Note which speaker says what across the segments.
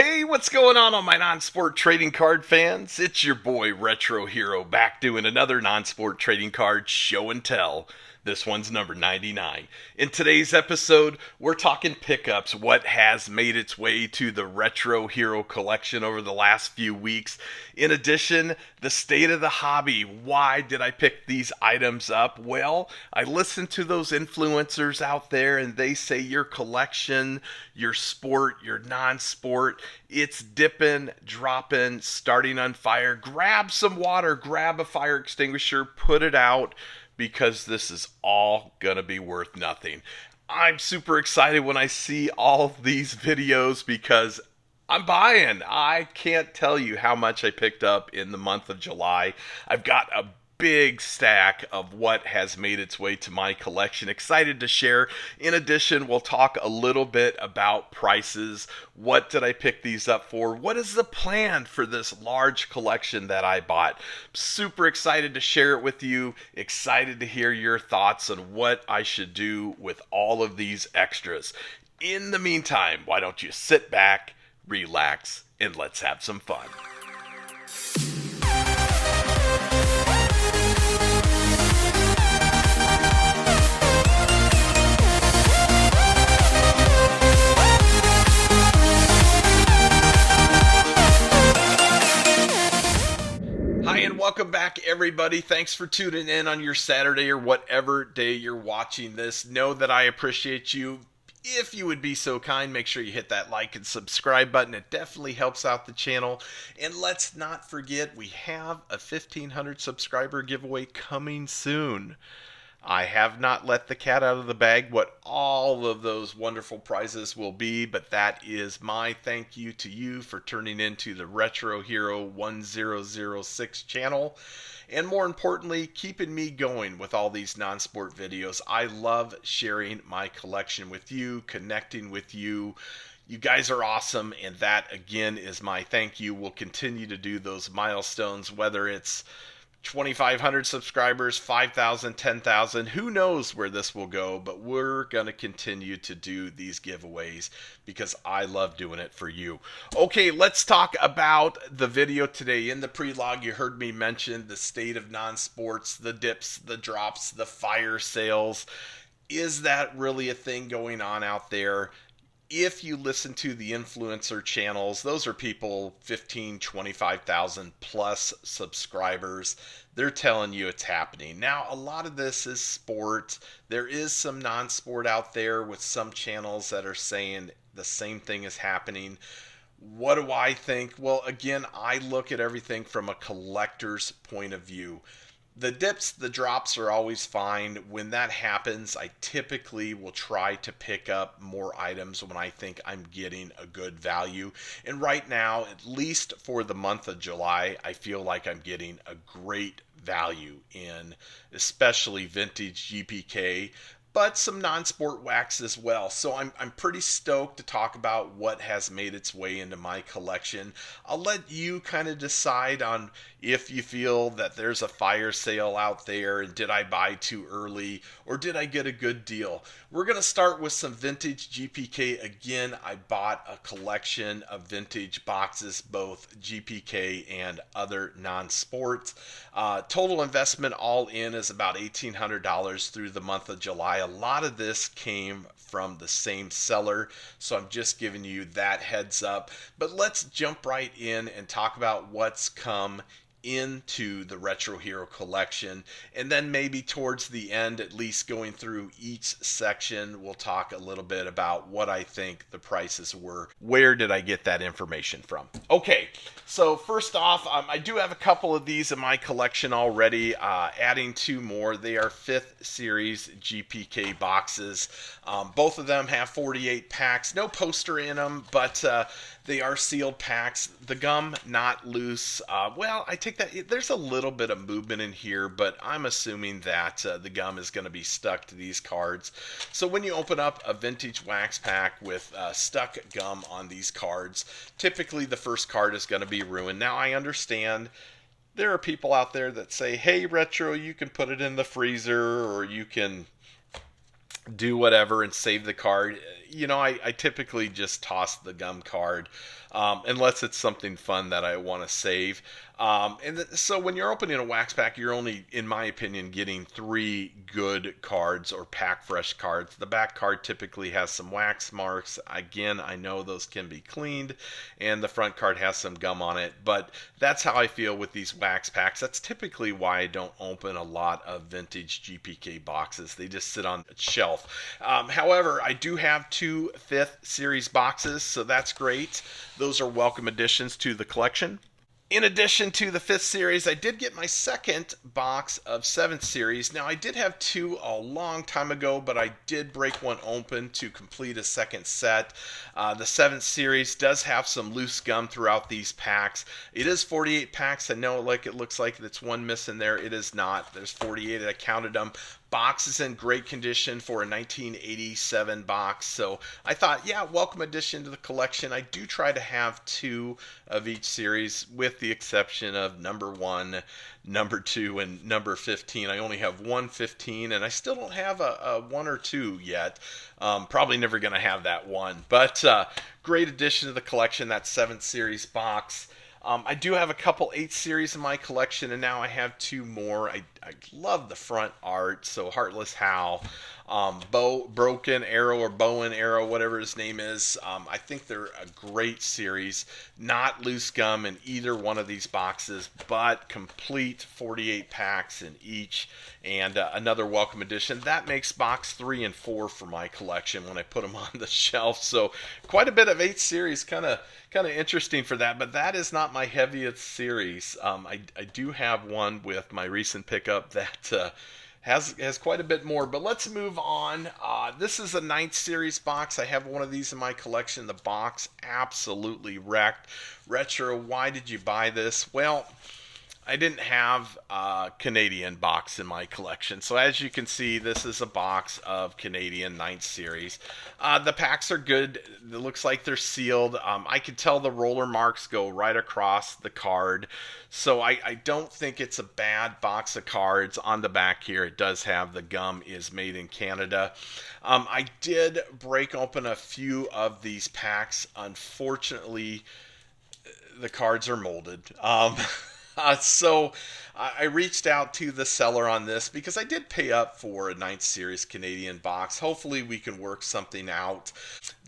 Speaker 1: Hey, what's going on all my non-sport trading card fans? It's your boy Retro Hero back doing another non-sport trading card show and tell. This one's number 99. In today's episode, we're talking pickups, what has made its way to the Retro Hero collection over the last few weeks. In addition, the state of the hobby. Why did I pick these items up? Well, I listened to those influencers out there and they say your collection, your sport, your non-sport, it's dipping, dropping, starting on fire. Grab some water, grab a fire extinguisher, put it out, because this is all gonna be worth nothing. I'm super excited when I see all these videos because I'm buying. I can't tell you how much I picked up in the month of July. I've got a big stack of what has made its way to my collection. Excited to share. In addition, we'll talk a little bit about prices. What did I pick these up for? What is the plan for this large collection that I bought? Super excited to share it with you. Excited to hear your thoughts on what I should do with all of these extras. In the meantime, why don't you sit back, relax, and let's have some fun. Hi, and welcome back, everybody. Thanks for tuning in on your Saturday or whatever day you're watching this. Know that I appreciate you. If you would be so kind, make sure you hit that like and subscribe button. It definitely helps out the channel. And let's not forget, we have a 1,500 subscriber giveaway coming soon. I have not let the cat out of the bag what all of those wonderful prizes will be, but that is my thank you to you for turning into the Retro Hero 1006 channel. And more importantly, keeping me going with all these non-sport videos. I love sharing my collection with you, connecting with you. You guys are awesome, and that again is my thank you. We'll continue to do those milestones, whether it's 2,500 subscribers, 5,000, 10,000. Who knows where this will go, but we're going to continue to do these giveaways because I love doing it for you. Okay, let's talk about the video today. In the pre-log, you heard me mention the state of non-sports, the dips, the drops, the fire sales. Is that really a thing going on out there? If you listen to the influencer channels, those are people 15, 25,000 plus subscribers. They're telling you it's happening. Now, a lot of this is sport. There is some non-sport out there with some channels that are saying the same thing is happening. What do I think? Well, again, I look at everything from a collector's point of view. The dips, the drops are always fine. When that happens, I typically will try to pick up more items when I think I'm getting a good value. And right now, at least for the month of July, I feel like I'm getting a great value in especially vintage GPK, but some non-sport wax as well. So I'm pretty stoked to talk about what has made its way into my collection. I'll let you kind of decide on if you feel that there's a fire sale out there and did I buy too early or did I get a good deal. We're going to start with some vintage GPK. Again, I bought a collection of vintage boxes, both GPK and other non-sports. Total investment all in is about $1,800 through the month of July. A lot of this came from the same seller, so I'm just giving you that heads up. But let's jump right in and talk about what's come into the Retro Hero collection, and then maybe towards the end, at least going through each section, we'll talk a little bit about what I think the prices were. Where did I get that information from? Okay, so first off, I do have a couple of these in my collection already, adding two more. They are 5th series GPK boxes. Both of them have 48 packs, no poster in them, but they are sealed packs. The gum not loose. Well, I take that. There's a little bit of movement in here, but I'm assuming that the gum is going to be stuck to these cards. So when you open up a vintage wax pack with stuck gum on these cards, typically the first card is going to be ruined. Now, I understand there are people out there that say, hey, Retro, you can put it in the freezer or you can do whatever and save the card. I typically just toss the gum card unless it's something fun that I want to save. So when you're opening a wax pack, you're only, in my opinion, getting 3 good cards or pack fresh cards. The back card typically has some wax marks. Again, I know those can be cleaned, and the front card has some gum on it. But that's how I feel with these wax packs. That's typically why I don't open a lot of vintage GPK boxes. They just sit on a shelf. However, I do have 2 5th series boxes, so that's great. Those are welcome additions to the collection. In addition to the 5th series, I did get my second box of 7th series. Now, I did have 2 a long time ago, but I did break one open to complete a second set. The 7th series does have some loose gum throughout these packs. It is 48 packs. I know it looks like it's one missing there. It is not. There's 48. I counted them. Box is in great condition for a 1987 box, so I thought, yeah, welcome addition to the collection. I do try to have 2 of each series, with the exception of number 1, number 2, and number 15. I only have 115, and I still don't have a 1 or 2 yet. Probably never going to have that one, but great addition to the collection, that 7th series box. I do have a couple 8 series in my collection, and now I have 2 more. I love the front art, so Heartless Hal, Broken Arrow, or Bow and Arrow, whatever his name is. I think they're a great series. Not loose gum in either one of these boxes, but complete 48 packs in each, and another welcome addition. That makes box 3 and 4 for my collection when I put them on the shelf. So quite a bit of 8 series, kind of interesting for that, but that is not my heaviest series. I do have one with my recent pickup that has quite a bit more, but let's move on. This is a 9th series box. I have one of these in my collection. The box absolutely wrecked. Retro, why did you buy this? Well, I didn't have a Canadian box in my collection. So as you can see, this is a box of Canadian 9th series. The packs are good. It looks like they're sealed. I could tell the roller marks go right across the card. So I don't think it's a bad box of cards. On the back here, it does have the gum is made in Canada. I did break open a few of these packs. Unfortunately, the cards are molded. So I reached out to the seller on this because I did pay up for a 9th series Canadian box. Hopefully we can work something out.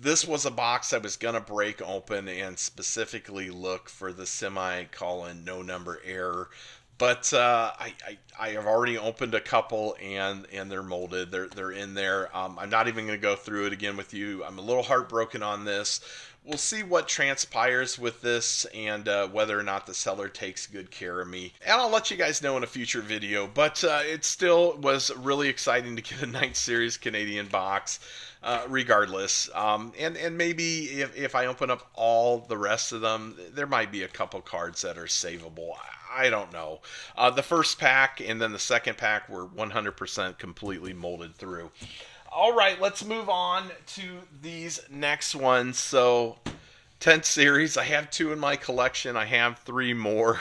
Speaker 1: This was a box I was going to break open and specifically look for the semicolon no number error. But I have already opened a couple, and they're molded. They're in there. I'm not even going to go through it again with you. I'm a little heartbroken on this. We'll see what transpires with this, and whether or not the seller takes good care of me. And I'll let you guys know in a future video. But it still was really exciting to get a 9th series Canadian box. Regardless, and maybe if I open up all the rest of them, there might be a couple cards that are savable. I don't know. The first pack and then the second pack were 100% completely molded through. All right, let's move on to these next ones. So 10th series, I have 2 in my collection. I have 3 more.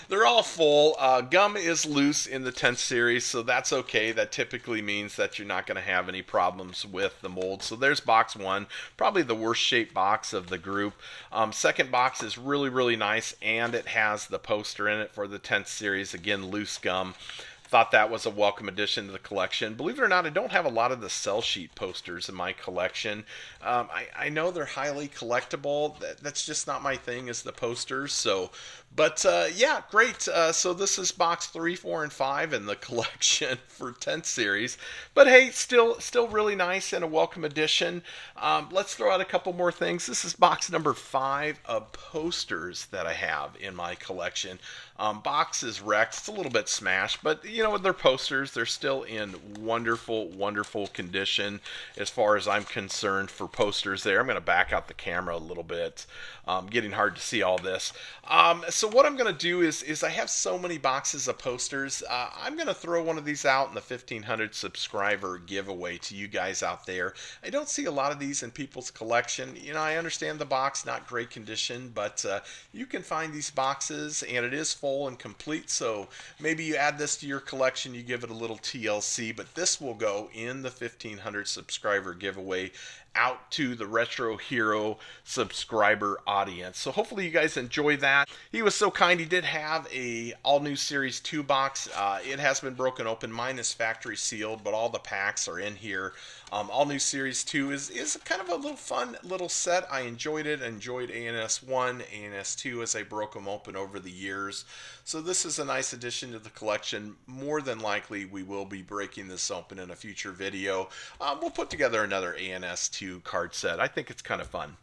Speaker 1: they're all full. Gum is loose in the 10th series, so that's okay. That typically means that you're not going to have any problems with the mold. So there's box 1, probably the worst shaped box of the group. Second box is really nice, and it has the poster in it for the 10th series. Again, loose gum. Thought that was a welcome addition to the collection. Believe it or not, I don't have a lot of the sell sheet posters in my collection. I know they're highly collectible. That's just not my thing, is the posters. So, but yeah, great. So this is box 3, 4, and 5 in the collection for 10th series. But hey, still really nice and a welcome addition. Let's throw out a couple more things. This is box number 5 of posters that I have in my collection. Box is wrecked. It's a little bit smashed, but they're posters. They're still in wonderful condition as far as I'm concerned for posters there. I'm going to back out the camera a little bit. Getting hard to see all this. So what I'm going to do is I have so many boxes of posters. I'm going to throw one of these out in the 1500 subscriber giveaway to you guys out there. I don't see a lot of these in people's collection. I understand the box, not great condition, but you can find these boxes, and it is full and complete. So maybe you add this to your collection, you give it a little TLC, but this will go in the 1,500 subscriber giveaway out to the Retro Hero subscriber audience. So hopefully you guys enjoy that. He was so kind. He did have a all new Series 2 box. It has been broken open. Mine is factory sealed, but all the packs are in here. All new Series 2 is kind of a little fun little set. I enjoyed it. I enjoyed ANS 1, ANS 2 as I broke them open over the years. So this is a nice addition to the collection. More than likely we will be breaking this open in a future video. We'll put together another ANS 2 card set. I think it's kind of fun.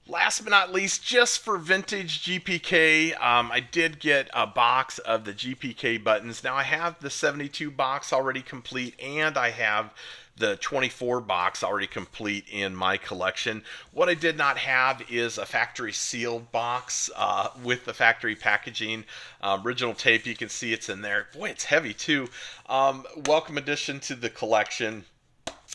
Speaker 1: Last but not least, just for vintage GPK, I did get a box of the GPK buttons. Now I have the 72 box already complete, and I have the 24 box already complete in my collection. What I did not have is a factory sealed box with the factory packaging. Original tape, you can see it's in there. Boy, it's heavy too. Welcome addition to the collection.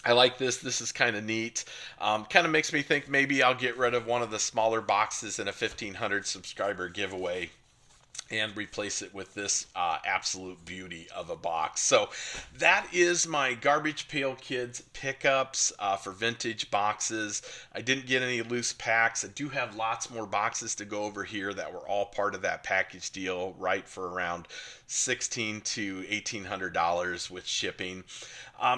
Speaker 1: I like this. This is kind of neat. Kind of makes me think maybe I'll get rid of one of the smaller boxes in a 1,500 subscriber giveaway and replace it with this absolute beauty of a box. So that is my Garbage Pail Kids pickups for vintage boxes. I didn't get any loose packs. I do have lots more boxes to go over here that were all part of that package deal, right, for around $1,600 to $1,800 with shipping.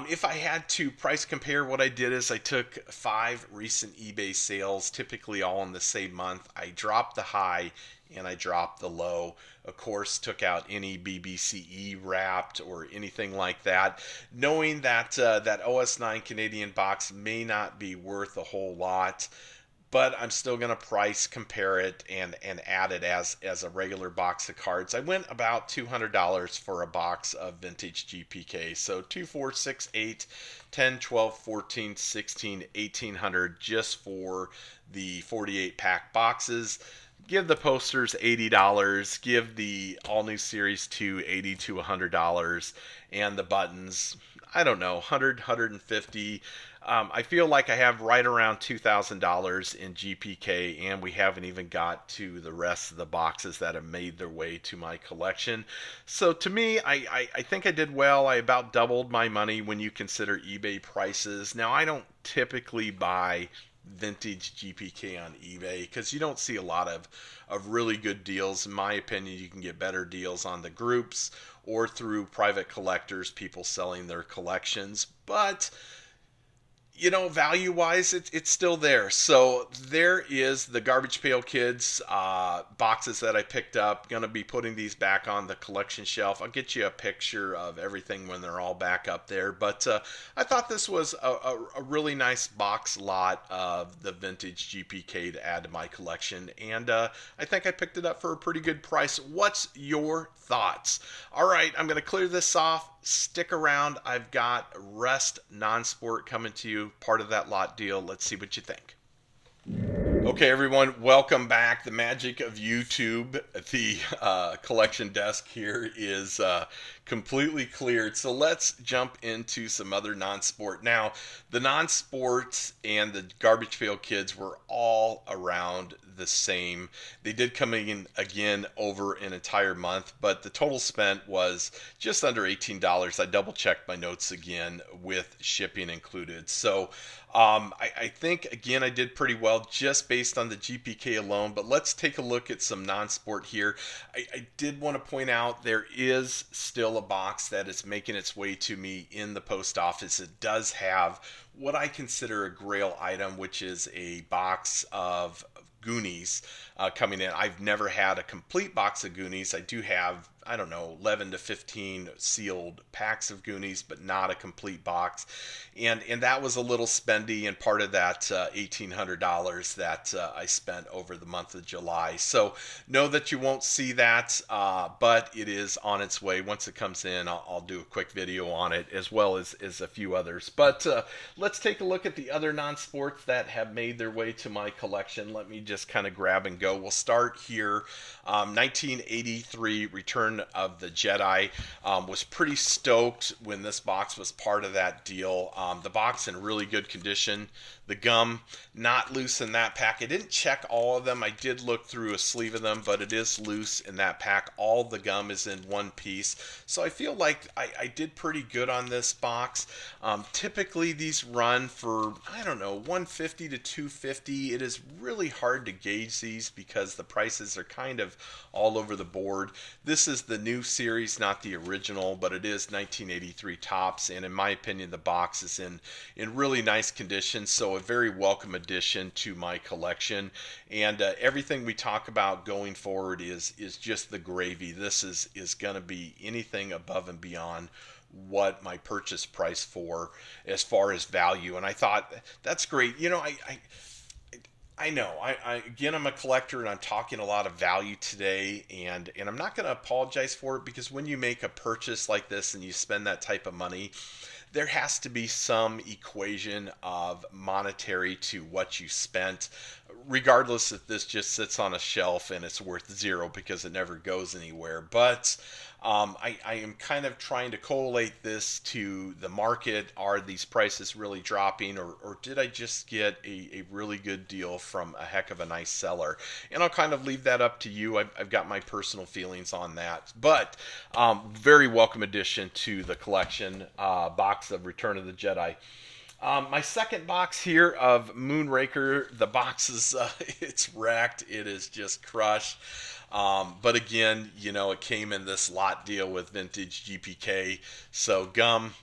Speaker 1: If I had to price compare, what I did is I took 5 recent eBay sales, typically all in the same month. I dropped the high and I dropped the low. Of course, took out any BBCE wrapped or anything like that, knowing that that OS9 Canadian box may not be worth a whole lot, but I'm still going to price compare it and add it as a regular box of cards. I went about $200 for a box of vintage GPK. So 2, 4, 6, 8, 10, 12, 14, 16, 1800 just for the 48 pack boxes. Give the posters $80, give the all new Series 2 $80 to $100, and the buttons, I don't know, $100, $150. I feel like I have right around $2,000 in GPK, and we haven't even got to the rest of the boxes that have made their way to my collection. So to me, I think I did well. I about doubled my money when you consider eBay prices. Now, I don't typically buy vintage GPK on eBay because you don't see a lot of really good deals. In my opinion, you can get better deals on the groups or through private collectors, people selling their collections. But you know, value-wise, it's still there. So there is the Garbage Pail Kids boxes that I picked up. Going to be putting these back on the collection shelf. I'll get you a picture of everything when they're all back up there. But I thought this was a really nice box lot of the vintage GPK to add to my collection. And I think I picked it up for a pretty good price. What's your thoughts? All right, I'm going to clear this off. Stick around. I've got Rest Non-Sport coming to you, part of that lot deal. Let's see what you think. Okay, everyone, welcome back. The magic of YouTube. The collection desk here is completely cleared. So let's jump into some other non-sport. Now, the non-sports and the Garbage Pail Kids were all around the same. They did come in again over an entire month, but the total spent was just under $18. I double checked my notes again with shipping included. So I think, again, I did pretty well just based on the GPK alone, but let's take a look at some non-sport here. I did want to point out there is still a box that is making its way to me in the post office. It does have what I consider a grail item, which is a box of Goonies coming in. I've never had a complete box of Goonies. I do have, I don't know, 11 to 15 sealed packs of Goonies, but not a complete box. And that was a little spendy, and part of that $1,800 that I spent over the month of July. So know that you won't see that, but it is on its way. Once it comes in, I'll do a quick video on it, as well as a few others. But let's take a look at the other non-sports that have made their way to my collection. Let me just kind of grab and go. We'll start here. 1983 Return of the Jedi. Was pretty stoked when this box was part of that deal. The box in really good condition. The gum not loose in that pack. I didn't check all of them. I did look through a sleeve of them, but it is loose in that pack. All the gum is in one piece. So I feel like I did pretty good on this box. Typically these run for, I don't know, 150 to 250. It is really hard to gauge these because the prices are kind of all over the board. This is the new series, not the original, but it is 1983 tops, and in my opinion the box is in really nice condition, so a very welcome addition to my collection. And everything we talk about going forward is just the gravy. This is going to be anything above and beyond what my purchase price for as far as value. And I thought that's great. I know. Again, I'm a collector, and I'm talking a lot of value today, and I'm not going to apologize for it, because when you make a purchase like this and you spend that type of money, there has to be some equation of monetary to what you spent, regardless if this just sits on a shelf and it's worth zero because it never goes anywhere. But I am kind of trying to correlate this to the market. Are these prices really dropping, or did I just get a really good deal from a heck of a nice seller? And I'll kind of leave that up to you. I've got my personal feelings on that. But very welcome addition to the collection box of Return of the Jedi. My second box here of Moonraker, the box is it's wrecked. It is just crushed. But again, it came in this lot deal with vintage GPK. So gum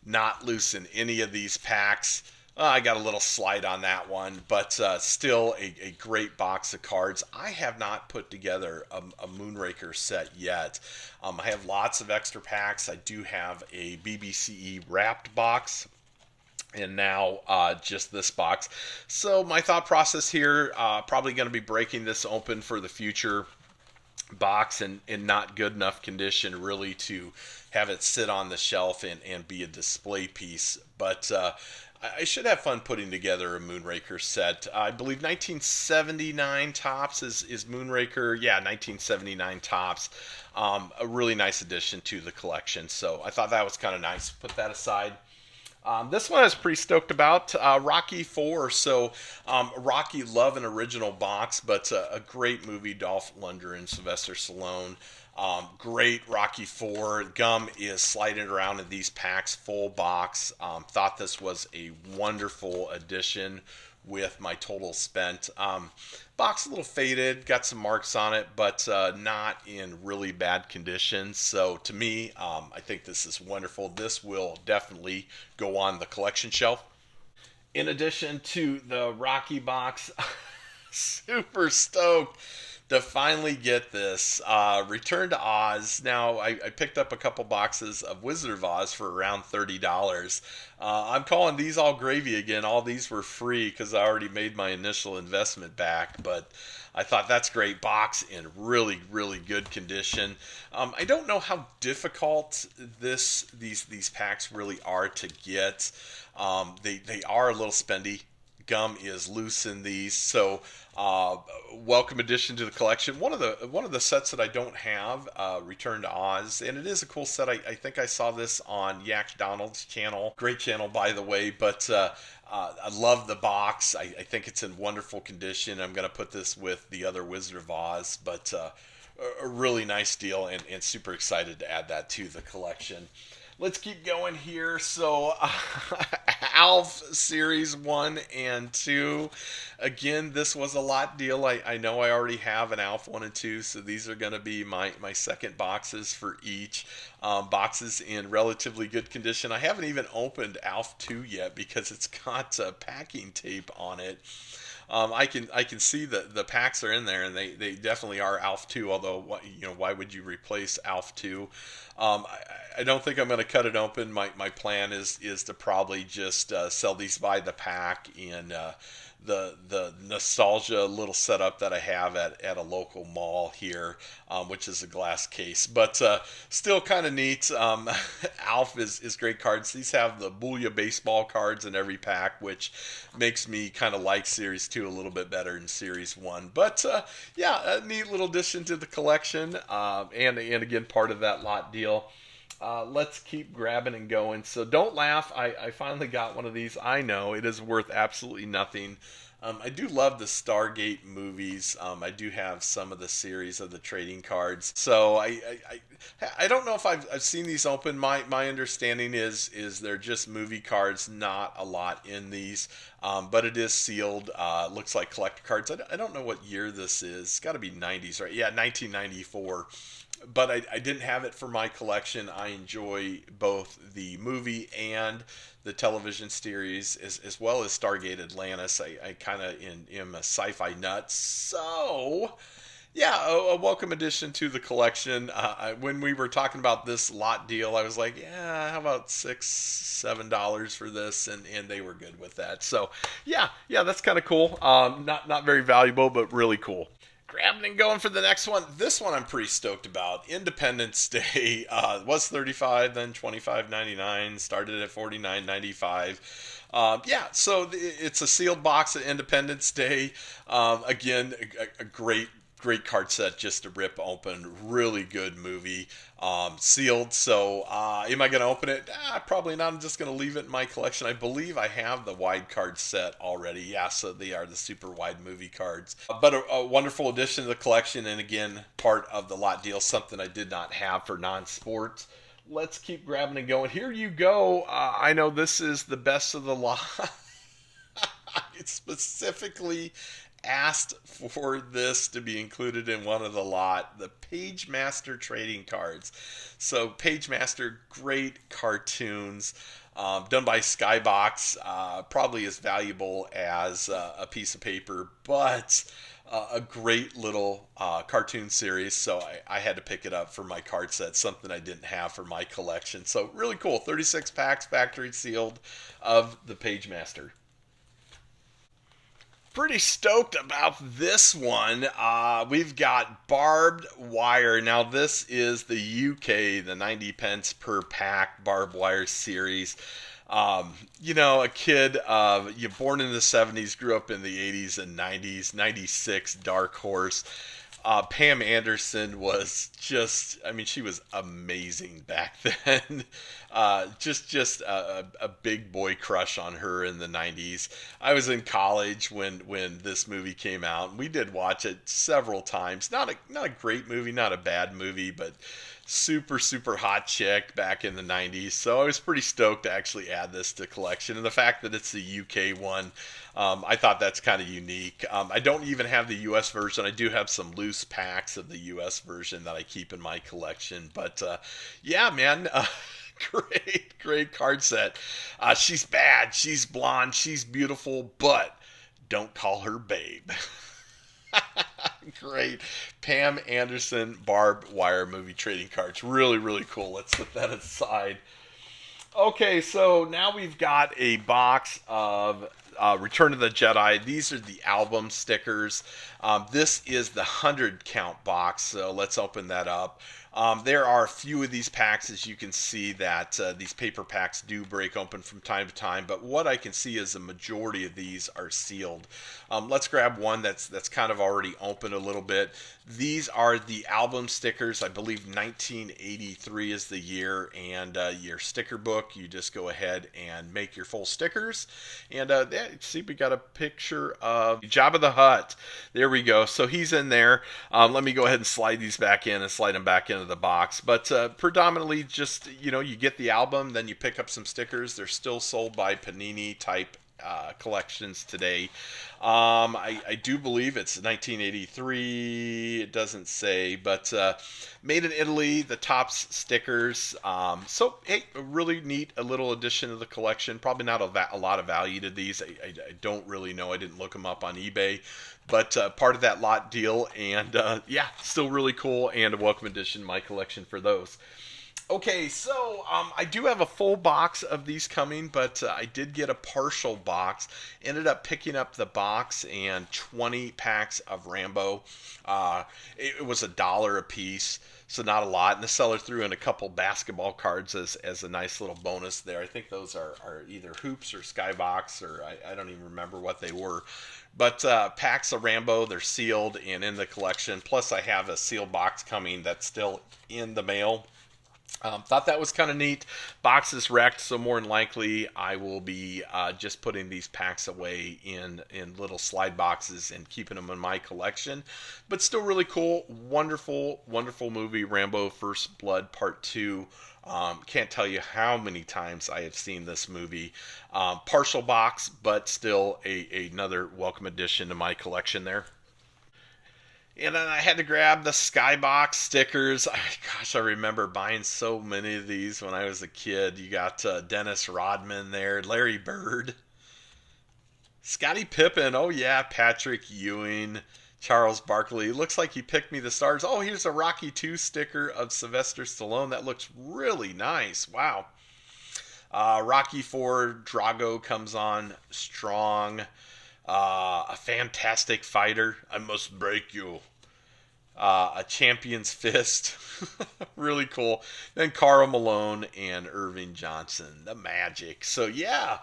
Speaker 1: not loose in any of these packs. I got a little slight on that one, but still a great box of cards. I have not put together a Moonraker set yet. I have lots of extra packs. I do have a BBCE wrapped box, and now just this box. So my thought process here, probably going to be breaking this open for the future box in not good enough condition really to have it sit on the shelf and be a display piece. But I should have fun putting together a Moonraker set. I believe 1979 tops is Moonraker. Yeah, 1979 tops. A really nice addition to the collection. So I thought that was kind of nice. Put that aside. This one I was pretty stoked about. Rocky 4. So, Rocky, love an original box, but a great movie. Dolph Lundgren, Sylvester Stallone. Great Rocky 4. Gum is sliding around in these packs, full box. Thought this was a wonderful addition with my total spent. Box a little faded, got some marks on it, but not in really bad condition. So to me, I think this is wonderful. This will definitely go on the collection shelf. In addition to the Rocky box, super stoked to finally get this Return to Oz. Now I picked up a couple boxes of Wizard of Oz for around $30. I'm calling these all gravy again. All these were free because I already made my initial investment back, but I thought that's great. Box in really, really good condition. I don't know how difficult these packs really are to get. They are a little spendy. Gum is loose in these, so welcome addition to the collection. One of the sets that I don't have, Return to Oz, and it is a cool set. I think I saw this on Yak Donald's channel, great channel by the way. But I love the box. I think it's in wonderful condition. I'm going to put this with the other Wizard of Oz, but a really nice deal, and super excited to add that to the collection. Let's keep going here. So, Alf Series 1 and 2. Again, this was a lot deal. I know I already have an Alf 1 and 2, so these are going to be my second boxes for each. Boxes in relatively good condition. I haven't even opened Alf 2 yet because it's got packing tape on it. I can see the packs are in there, and they definitely are Alf 2. Although, why would you replace Alf 2? I don't think I'm going to cut it open. My plan is to probably just sell these by the pack in the nostalgia little setup that I have at a local mall here, which is a glass case, but still kind of neat. Alf is great cards. These have the Booyah baseball cards in every pack, which makes me kind of like Series 2 a little bit better than Series 1. But yeah, a neat little addition to the collection, and again, part of that lot deal. Let's keep grabbing and going. So don't laugh. I finally got one of these. I know it is worth absolutely nothing. I do love the Stargate movies. I do have some of the series of the trading cards. So I don't know if I've seen these open. My understanding is they're just movie cards, not a lot in these. But it is sealed. Looks like collector cards. I don't know what year this is. It's got to be 90s, right? Yeah, 1994, but I didn't have it for my collection. I enjoy both the movie and the television series, as well as Stargate Atlantis. I kind of am a sci-fi nut, so yeah, a welcome addition to the collection. When we were talking about this lot deal, I was like, yeah, how about $6, $7 for this, and they were good with that. So yeah, that's kind of cool. Not very valuable, but really cool. Grabbing and going for the next one. This one I'm pretty stoked about. Independence Day was 35, then 25.99. Started at 49.95. Yeah, so it's a sealed box of Independence Day. Again, a great card set just to rip open. Really good movie. Sealed. So, am I going to open it? Probably not. I'm just going to leave it in my collection. I believe I have the wide card set already. Yeah, so they are the super wide movie cards. But a wonderful addition to the collection, and again, part of the lot deal. Something I did not have for non-sports. Let's keep grabbing and going. Here you go. I know this is the best of the lot. It's specifically asked for this to be included in one of the lot, the Page Master trading cards. So Page Master, great cartoons, done by Skybox, probably as valuable as a piece of paper, but a great little cartoon series. So I had to pick it up for my card set, something I didn't have for my collection. So really cool, 36 packs, factory sealed, of the Page Master. Pretty stoked about this one. We've got barbed wire. Now, this is the UK, the 90 pence per pack barbed wire series. A kid, you born in the 70s, grew up in the 80s and 90s, 96, Dark Horse. Pam Anderson was just, I mean, she was amazing back then. Just a big boy crush on her in the 90s. I was in college when this movie came out. We did watch it several times. Not a great movie, not a bad movie, but super hot chick back in the 90s. So I was pretty stoked to actually add this to collection. And the fact that it's the UK one, I thought that's kind of unique. I don't even have the US version. I do have some loose packs of the US version that I keep in my collection. But yeah, man. Great card set. She's bad. She's blonde. She's beautiful. But don't call her babe. Great. Pam Anderson barbed wire movie trading cards. Really cool. Let's put that aside. Okay, so now we've got a box of Return of the Jedi. These are the album stickers. This is the 100 count box, so let's open that up. There are a few of these packs, as you can see, that these paper packs do break open from time to time, but what I can see is the majority of these are sealed. Let's grab one that's kind of already open a little bit. These are the album stickers. I believe 1983 is the year, and your sticker book, you just go ahead and make your full stickers. And see, we got a picture of Jabba the Hutt. There we go. So he's in there. Let me go ahead and slide these back in and slide them back into the box. But predominantly just, you get the album, then you pick up some stickers. They're still sold by Panini type collections today. I do believe it's 1983. It doesn't say, but made in Italy. The Topps stickers. So hey, a really neat, a little addition to the collection. Probably not a lot of value to these. I don't really know. I didn't look them up on eBay, but part of that lot deal. And yeah, still really cool, and a welcome addition to my collection for those. Okay, so I do have a full box of these coming, but I did get a partial box. Ended up picking up the box and 20 packs of Rambo. It was $1 a piece, so not a lot. And the seller threw in a couple basketball cards as a nice little bonus there. I think those are either hoops or skybox, or I don't even remember what they were. But packs of Rambo, they're sealed and in the collection. Plus, I have a sealed box coming that's still in the mail. Thought that was kind of neat. Box is wrecked, so more than likely I will be just putting these packs away in little slide boxes and keeping them in my collection. But still really cool. Wonderful, wonderful movie, Rambo First Blood Part 2. Can't tell you how many times I have seen this movie. Partial box, but still another welcome addition to my collection there. And then I had to grab the Skybox stickers. Gosh, I remember buying so many of these when I was a kid. You got Dennis Rodman there, Larry Bird, Scottie Pippen. Oh yeah, Patrick Ewing, Charles Barkley. Looks like he picked me the stars. Oh, here's a Rocky 2 sticker of Sylvester Stallone. That looks really nice. Wow. Rocky 4, Drago comes on strong. A fantastic fighter. I must break you. A champion's fist. Really cool. Then Carl Malone and Irving Johnson, the Magic. So, yeah,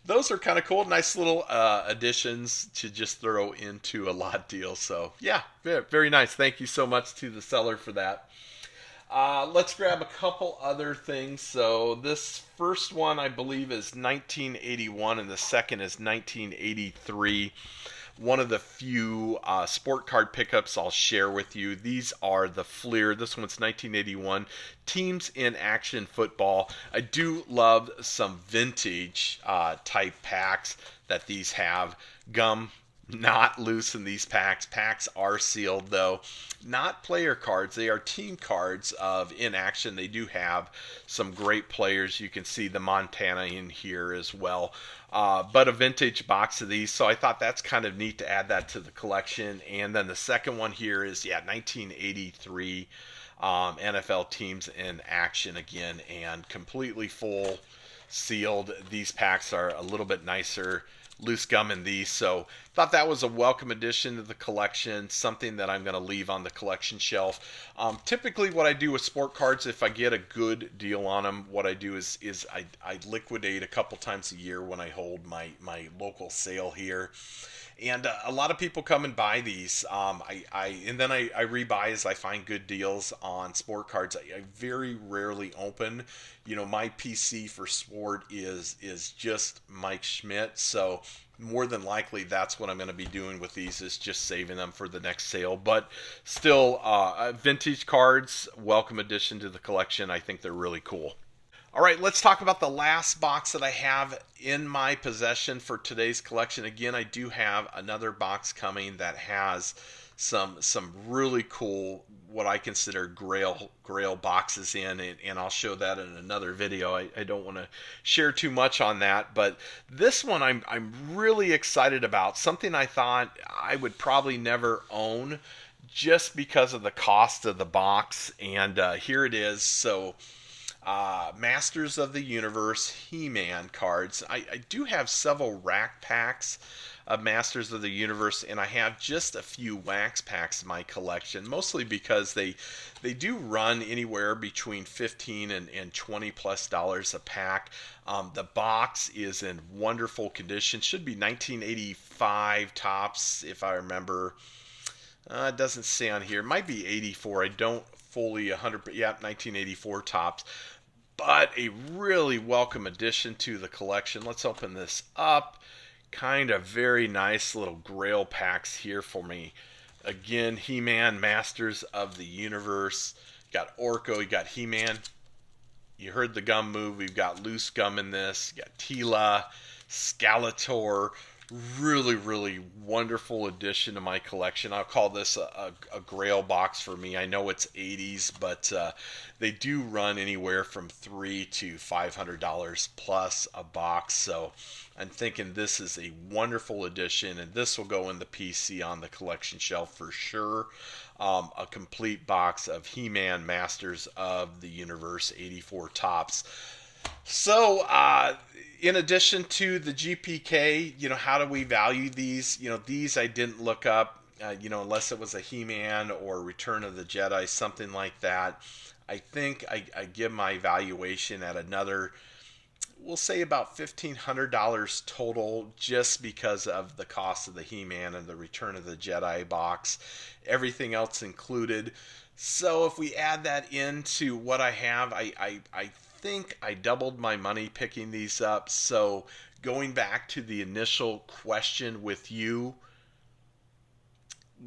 Speaker 1: those are kind of cool. Nice little additions to just throw into a lot deal. So, yeah, very, very nice. Thank you so much to the seller for that. Let's grab a couple other things. So, this first one, I believe, is 1981, and the second is 1983. One of the few sport card pickups I'll share with you. These are the Fleer. This one's 1981. Teams in Action Football. I do love some vintage type packs that these have. Gum not loose in these packs. Packs are sealed though. Not player cards. They are team cards of in action. They do have some great players. You can see the Montana in here as well. But a vintage box of these. So I thought that's kind of neat to add that to the collection. And then the second one here is, 1983 NFL teams in action again and completely full sealed. These packs are a little bit nicer, loose gum in these, so thought that was a welcome addition to the collection, something that I'm going to leave on the collection shelf. Typically what I do with sport cards, if I get a good deal on them, what I do is I liquidate a couple times a year when I hold my local sale here. And a lot of people come and buy these. And then I rebuy as I find good deals on sport cards. I very rarely open. My PC for sport is just Mike Schmidt. So more than likely, that's what I'm going to be doing with these, is just saving them for the next sale. But still, vintage cards, welcome addition to the collection. I think they're really cool. All right, let's talk about the last box that I have in my possession for today's collection. Again, I do have another box coming that has some really cool, what I consider grail boxes in, and I'll show that in another video. I don't want to share too much on that, but this one I'm really excited about. Something I thought I would probably never own just because of the cost of the box, and here it is. So Masters of the Universe He-Man cards. I do have several rack packs of Masters of the Universe, and I have just a few wax packs in my collection, mostly because they do run anywhere between 15 and 20 plus dollars a pack. The box is in wonderful condition. Should be 1985 tops, if I remember. It doesn't say on here. It might be 84. I don't fully 100. Yeah, 1984 tops. But a really welcome addition to the collection. Let's open this up. Kind of very nice little grail packs here for me. Again, He-Man, Masters of the Universe. Got Orko, you got He-Man. You heard the gum move. We've got loose gum in this. You got Tila, Skeletor. Really, really wonderful addition to my collection. I'll call this a grail box for me. I know it's 80s, but they do run anywhere from $300 to $500 plus a box. So I'm thinking this is a wonderful addition, and this will go in the PC on the collection shelf for sure. A complete box of He-Man Masters of the Universe 84 tops. So, in addition to the GPK, how do we value these? These I didn't look up, unless it was a He-Man or Return of the Jedi, something like that. I think I give my valuation at another we'll say about $1,500 total, just because of the cost of the He-Man and the Return of the Jedi box, everything else included. So if we add that into what I have, I think I doubled my money picking these up. So going back to the initial question with you,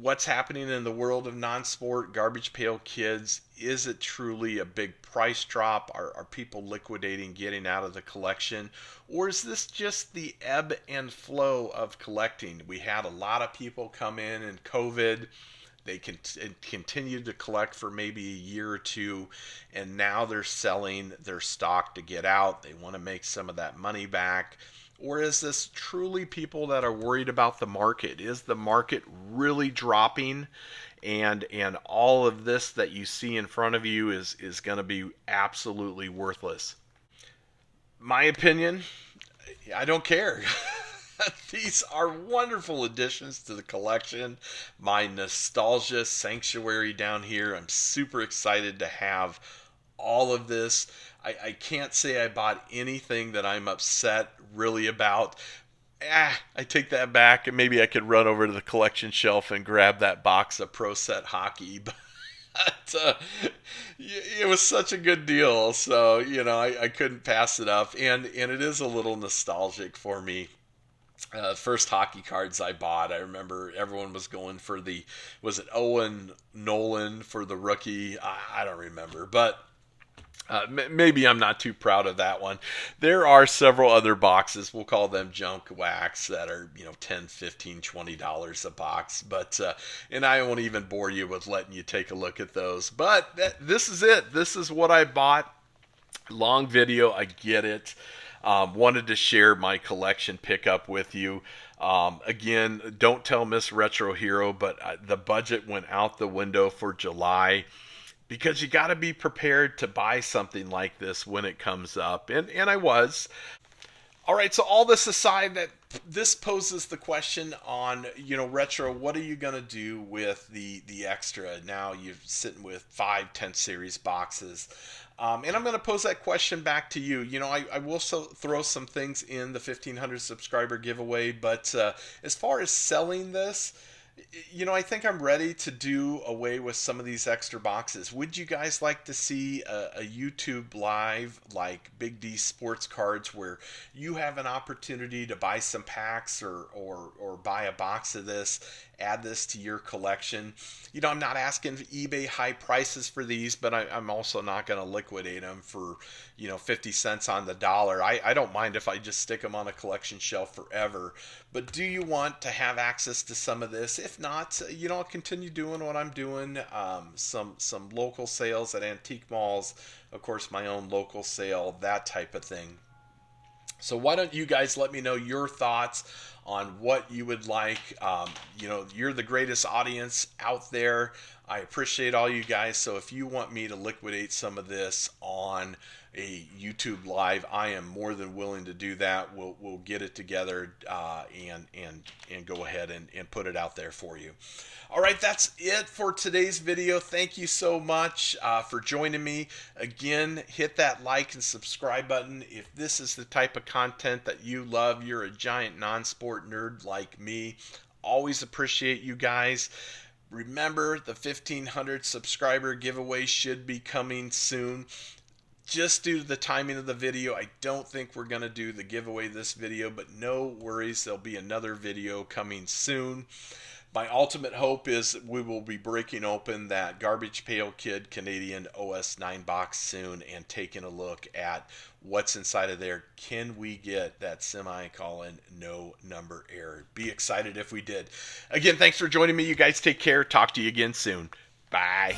Speaker 1: what's happening in the world of non-sport garbage pail kids? Is it truly a big price drop? Are people liquidating, getting out of the collection? Or is this just the ebb and flow of collecting? We had a lot of people come in COVID. They continued to collect for maybe a year or two, and now they're selling their stock to get out. They want to make some of that money back. Or is this truly people that are worried about the market? Is the market really dropping? And all of this that you see in front of you is going to be absolutely worthless. My opinion, I don't care. These are wonderful additions to the collection. My nostalgia sanctuary down here. I'm super excited to have all of this. I can't say I bought anything that I'm upset really about. I take that back, and maybe I could run over to the collection shelf and grab that box of Pro Set Hockey. But it was such a good deal, so I couldn't pass it up, and it is a little nostalgic for me. First hockey cards I bought, I remember everyone was going for was it Owen Nolan for the rookie? I don't remember, but maybe I'm not too proud of that one. There are several other boxes, we'll call them junk wax, that are, $10, $15, $20 a box. But, and I won't even bore you with letting you take a look at those. But this is it. This is what I bought. Long video, I get it. Wanted to share my collection pickup with you. Again, don't tell Miss Retro Hero, but the budget went out the window for July, because you got to be prepared to buy something like this when it comes up. And I was. All right, so all this aside, that this poses the question on, Retro, what are you going to do with the extra? Now you're sitting with 5, 10 series boxes. And I'm going to pose that question back to you. I will throw some things in the 1,500 subscriber giveaway, but as far as selling this, I think I'm ready to do away with some of these extra boxes. Would you guys like to see a YouTube live like Big D Sports Cards, where you have an opportunity to buy some packs or buy a box of this, add this to your collection? I'm not asking eBay high prices for these, but I'm also not going to liquidate them for 50 cents on the dollar. I don't mind if I just stick them on a collection shelf forever. But do you want to have access to some of this? If not, I'll continue doing what I'm doing. Some local sales at antique malls, of course, my own local sale, that type of thing. So why don't you guys let me know your thoughts on what you would like. You're the greatest audience out there. I appreciate all you guys. So if you want me to liquidate some of this on a YouTube live, I am more than willing to do that. We'll get it together and go ahead and put it out there for you. All right, that's it for today's video. Thank you so much for joining me. Again, hit that like and subscribe button if this is the type of content that you love. You're a giant non-sport nerd like me. Always appreciate you guys. Remember, the 1,500 subscriber giveaway should be coming soon. Just due to the timing of the video, I don't think we're going to do the giveaway this video, but no worries, there'll be another video coming soon. My ultimate hope is we will be breaking open that Garbage Pail Kid Canadian OS9 box soon and taking a look at what's inside of there. Can we get that semicolon no number error? Be excited if we did. Again, thanks for joining me. You guys take care. Talk to you again soon. Bye.